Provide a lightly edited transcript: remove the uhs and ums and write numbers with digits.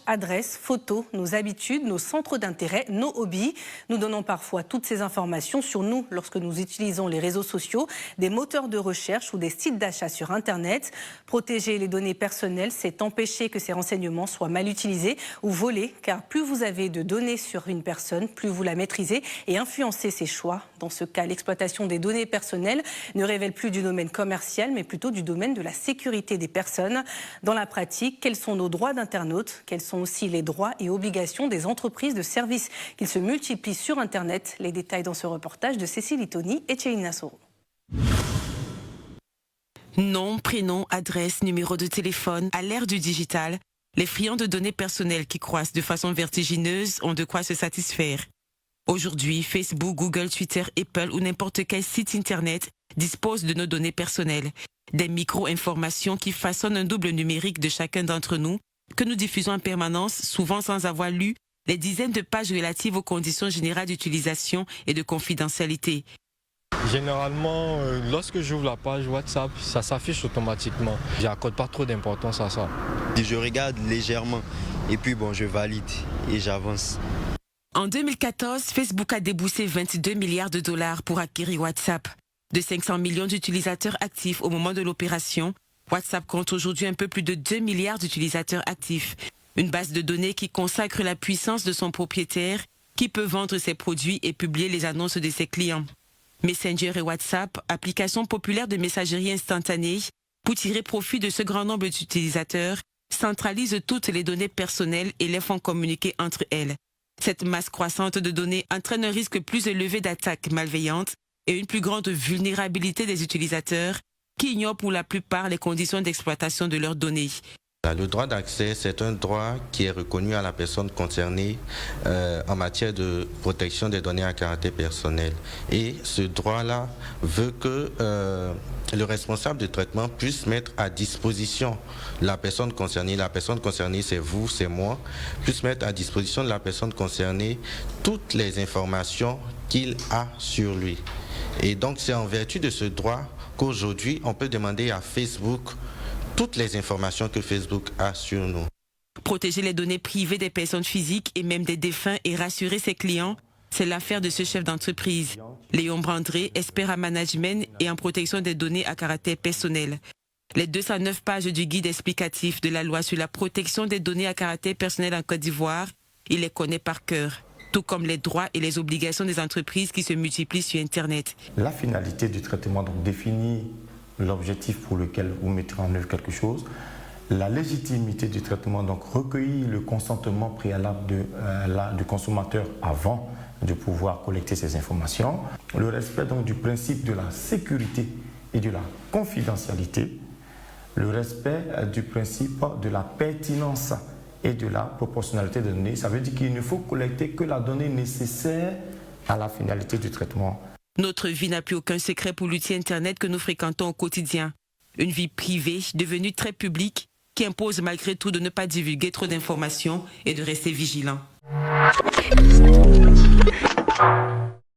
adresses, photos, nos habitudes, nos centres d'intérêt, nos hobbies. Nous donnons parfois toutes ces informations sur nous lorsque nous utilisons les réseaux sociaux, des moteurs de recherche ou des sites d'achat sur Internet. Protéger les données personnelles, c'est empêcher que ces renseignements soient mal utilisés ou volés, car plus vous avez de données sur une personne, plus vous la maîtrisez et influencez ses choix. Dans ce cas, l'exploitation des données personnelles ne révèle plus du domaine commercial, mais plutôt du domaine de la sécurité des personnes. Dans la pratique, quels sont nos droits d'internautes? Quels sont aussi les droits et obligations des entreprises de services qu'ils se multiplient sur Internet? Les détails dans ce reportage de Cécile Itoni et Chéline Soro. Nom, prénom, adresse, numéro de téléphone, à l'ère du digital, les friands de données personnelles qui croissent de façon vertigineuse ont de quoi se satisfaire. Aujourd'hui, Facebook, Google, Twitter, Apple ou n'importe quel site Internet dispose de nos données personnelles, des micro-informations qui façonnent un double numérique de chacun d'entre nous, que nous diffusons en permanence, souvent sans avoir lu les dizaines de pages relatives aux conditions générales d'utilisation et de confidentialité. Généralement, lorsque j'ouvre la page WhatsApp, ça s'affiche automatiquement. Je n'accorde pas trop d'importance à ça. Je regarde légèrement et puis je valide et j'avance. En 2014, Facebook a déboursé 22 milliards de dollars pour acquérir WhatsApp. De 500 millions d'utilisateurs actifs au moment de l'opération, WhatsApp compte aujourd'hui un peu plus de 2 milliards d'utilisateurs actifs. Une base de données qui consacre la puissance de son propriétaire, qui peut vendre ses produits et publier les annonces de ses clients. Messenger et WhatsApp, applications populaires de messagerie instantanée, pour tirer profit de ce grand nombre d'utilisateurs, centralisent toutes les données personnelles et les font communiquer entre elles. Cette masse croissante de données entraîne un risque plus élevé d'attaques malveillantes et une plus grande vulnérabilité des utilisateurs qui ignorent pour la plupart les conditions d'exploitation de leurs données. Le droit d'accès, c'est un droit qui est reconnu à la personne concernée en matière de protection des données à caractère personnel. Et ce droit-là veut que le responsable de traitement puisse mettre à disposition la personne concernée, c'est vous, c'est moi, puisse mettre à disposition de la personne concernée toutes les informations qu'il a sur lui. Et donc c'est en vertu de ce droit qu'aujourd'hui on peut demander à Facebook toutes les informations que Facebook a sur nous. Protéger les données privées des personnes physiques et même des défunts et rassurer ses clients, c'est l'affaire de ce chef d'entreprise. Léon Brandré, expert en management et en protection des données à caractère personnel. Les 209 pages du guide explicatif de la loi sur la protection des données à caractère personnel en Côte d'Ivoire, il les connaît par cœur, tout comme les droits et les obligations des entreprises qui se multiplient sur Internet. La finalité du traitement définit l'objectif pour lequel vous mettez en œuvre quelque chose, la légitimité du traitement, donc recueillir le consentement préalable du consommateur avant de pouvoir collecter ces informations, le respect donc du principe de la sécurité et de la confidentialité, le respect du principe de la pertinence et de la proportionnalité des données. Ça veut dire qu'il ne faut collecter que la donnée nécessaire à la finalité du traitement. Notre vie n'a plus aucun secret pour l'outil Internet que nous fréquentons au quotidien. Une vie privée, devenue très publique, qui impose malgré tout de ne pas divulguer trop d'informations et de rester vigilant.